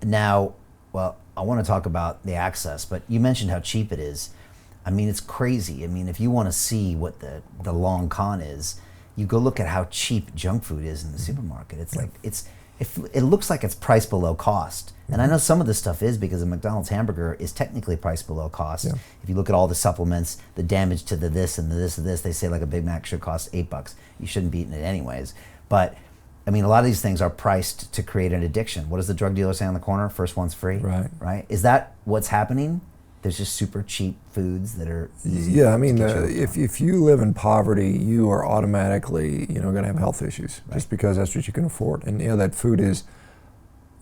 Now, well, I want to talk about the access, but you mentioned how cheap it is. I mean, it's crazy. I mean, if you want to see what the long con is, you go look at how cheap junk food is in the supermarket. It's like it looks like it's priced below cost. And I know some of this stuff is because a McDonald's hamburger is technically priced below cost. Yeah. If you look at all the supplements, the damage to the this and the this and this, they say like a Big Mac should cost $8. You shouldn't be eating it anyways. But I mean, a lot of these things are priced to create an addiction. What does the drug dealer say on the corner? First one's free. Right. Is that what's happening? There's just super cheap foods that are easy. Yeah, I mean, if you live in poverty, you are automatically, going to have health issues just because that's what you can afford. And that food is,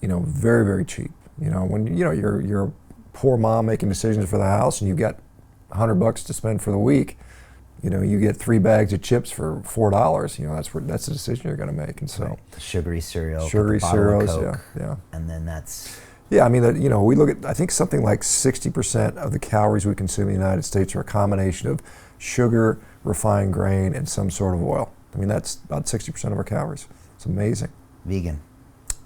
very, very cheap. When you're a poor mom making decisions for the house and you've got $100 to spend for the week, you get 3 bags of chips for $4. That's the decision you're going to make. And so sugary cereals, Coke, yeah, and then that's. Yeah, I mean, we look at, I think something like 60% of the calories we consume in the United States are a combination of sugar, refined grain, and some sort of oil. I mean, that's about 60% of our calories. It's amazing. Vegan.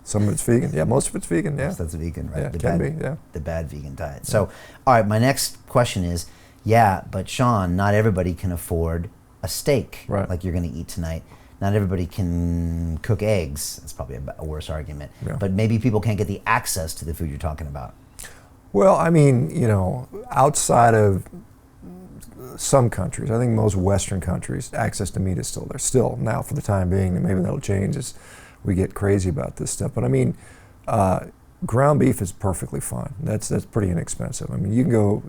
Some of it's vegan. Yeah, most of it's vegan, yeah. Most of it's vegan, right? Yeah, it can be, yeah. The bad vegan diet. So, all right, my next question is, but Shawn, not everybody can afford a steak like you're going to eat tonight. Not everybody can cook eggs. That's probably a worse argument. Yeah. But maybe people can't get the access to the food you're talking about. Well, I mean, outside of some countries, I think most Western countries, access to meat is still there. Still, now for the time being, and maybe that'll change as we get crazy about this stuff. But I mean, ground beef is perfectly fine. That's pretty inexpensive. I mean, you can go,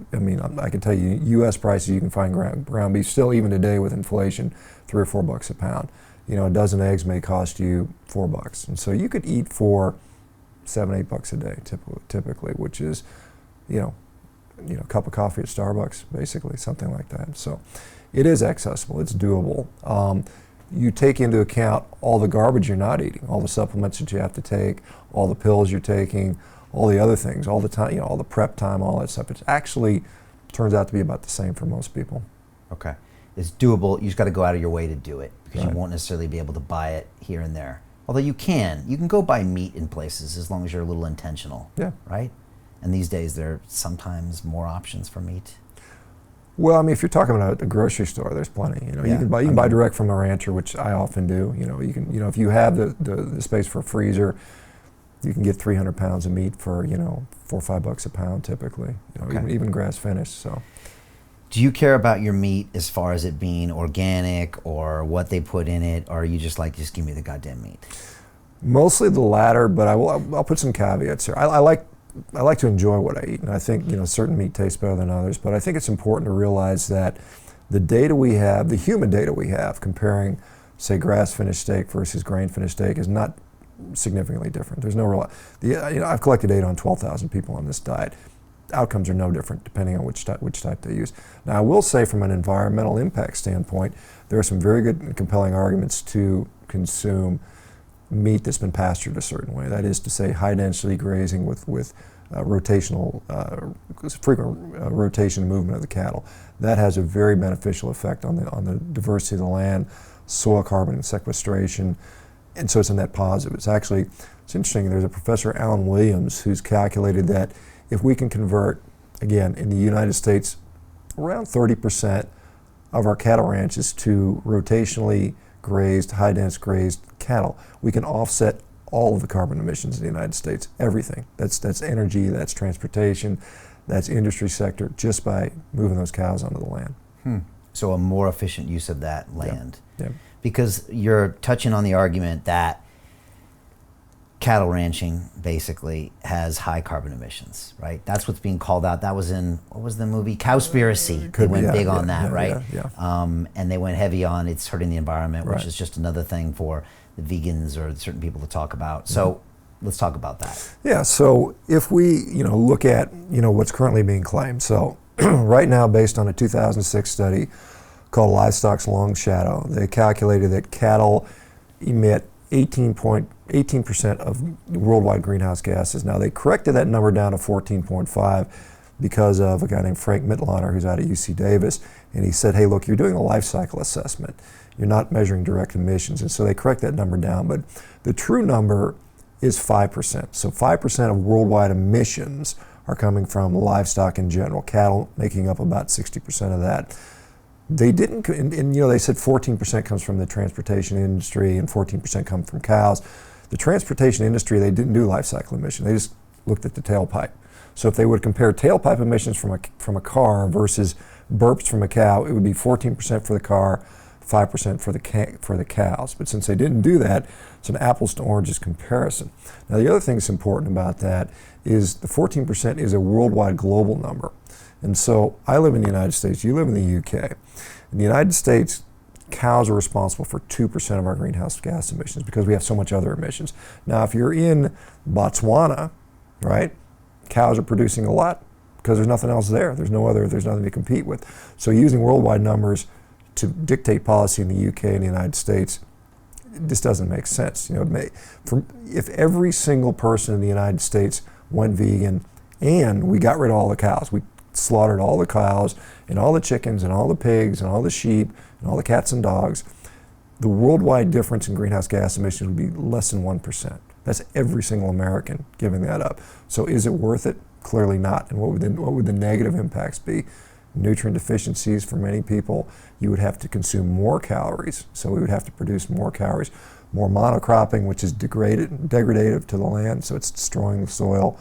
I can tell you, U.S. prices, you can find ground beef still even today with inflation, $3 or $4 a pound. A dozen eggs may cost you $4. And so you could eat for $7, $8 a day typically, which is, a cup of coffee at Starbucks, basically, something like that. So it is accessible, it's doable. You take into account all the garbage you're not eating, all the supplements that you have to take, all the pills you're taking, all the other things, all the time, all the prep time, all that stuff. It actually turns out to be about the same for most people. Okay. It's doable. You just got to go out of your way to do it because you won't necessarily be able to buy it here and there. Although you can go buy meat in places as long as you're a little intentional. Yeah. Right? And these days there are sometimes more options for meat. Well, I mean, if you're talking about a grocery store, there's plenty. You can buy direct from a rancher, which I often do. You can, if you have the space for a freezer, you can get 300 pounds of meat for $4 or $5 a pound typically. Even grass finished. So. Do you care about your meat as far as it being organic or what they put in it, or are you just give me the goddamn meat? Mostly the latter, but I'll put some caveats here. I like to enjoy what I eat, and I think certain meat tastes better than others. But I think it's important to realize that the data we have, the human data we have, comparing, say, grass-finished steak versus grain-finished steak, is not significantly different. There's no real. I've collected data on 12,000 people on this diet. Outcomes are no different depending on which type they use. Now, I will say from an environmental impact standpoint, there are some very good and compelling arguments to consume meat that's been pastured a certain way. That is to say, high density grazing with rotational, frequent rotation and movement of the cattle. That has a very beneficial effect on the diversity of the land, soil carbon sequestration, and so it's a net positive. It's interesting, there's a professor, Alan Williams, who's calculated that if we can convert, again, in the United States, around 30% of our cattle ranches to rotationally grazed, high-dense grazed cattle, we can offset all of the carbon emissions in the United States, everything. That's energy, that's transportation, that's industry sector, just by moving those cows onto the land. So a more efficient use of that land. Yeah. Because you're touching on the argument that cattle ranching basically has high carbon emissions, right? That's what's being called out. That was in, what was the movie? Cowspiracy. They went big on that, right? Yeah. And they went heavy on it's hurting the environment, which is just another thing for the vegans or certain people to talk about. So let's talk about that. Yeah, so if we look at what's currently being claimed. So right now, based on a 2006 study called Livestock's Long Shadow, they calculated that cattle emit 18% of worldwide greenhouse gases. Now, they corrected that number down to 14.5 because of a guy named Frank Mitlotter, who's out of UC Davis, and he said, hey, look, you're doing a life cycle assessment. You're not measuring direct emissions, and so they correct that number down. But the true number is 5%. So 5% of worldwide emissions are coming from livestock in general, cattle making up about 60% of that. They didn't, and they said 14% comes from the transportation industry and 14% come from cows. The transportation industry, they didn't do life cycle emission. They just looked at the tailpipe. So if they would compare tailpipe emissions from a car versus burps from a cow, it would be 14% for the car, 5% for the cows. But since they didn't do that, it's an apples to oranges comparison. Now the other thing that's important about that is the 14% is a worldwide global number. And so I live in the United States, you live in the UK. In the United States, cows are responsible for 2% of our greenhouse gas emissions because we have so much other emissions. Now if you're in Botswana, right, cows are producing a lot because there's nothing else there. There's nothing to compete with. So using worldwide numbers to dictate policy in the UK and the United States, this doesn't make sense. If every single person in the United States went vegan and we got rid of all the cows, we slaughtered all the cows and all the chickens and all the pigs and all the sheep and all the cats and dogs, the worldwide difference in greenhouse gas emissions would be less than 1%. That's every single American giving that up. So is it worth it? Clearly not. And what would the negative impacts be? Nutrient deficiencies for many people. You would have to consume more calories, so we would have to produce more calories. More monocropping, which is degradative to the land, so it's destroying the soil.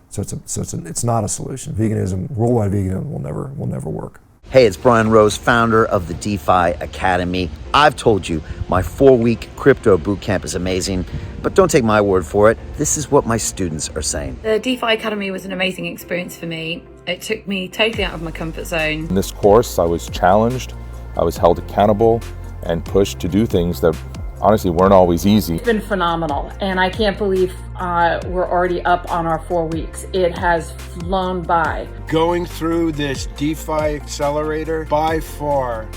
So it's not a solution. Veganism, worldwide veganism, will never work. Hey, it's Brian Rose, founder of the DeFi Academy. I've told you my 4-week crypto bootcamp is amazing, but don't take my word for it. This is what my students are saying. The DeFi Academy was an amazing experience for me. It took me totally out of my comfort zone. In this course, I was challenged, I was held accountable, and pushed to do things that honestly weren't always easy. It's been phenomenal, and I can't believe we're already up on our 4 weeks. It has flown by. Going through this DeFi accelerator by far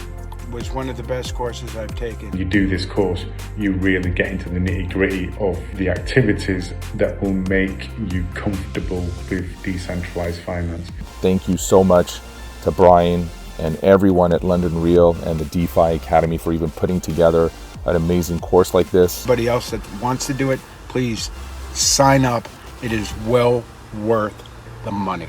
was one of the best courses I've taken. You do this course, you really get into the nitty-gritty of the activities that will make you comfortable with decentralized finance. Thank you so much to Brian and everyone at London Real and the DeFi Academy for even putting together an amazing course like this. Anybody else that wants to do it, please sign up. It is well worth the money.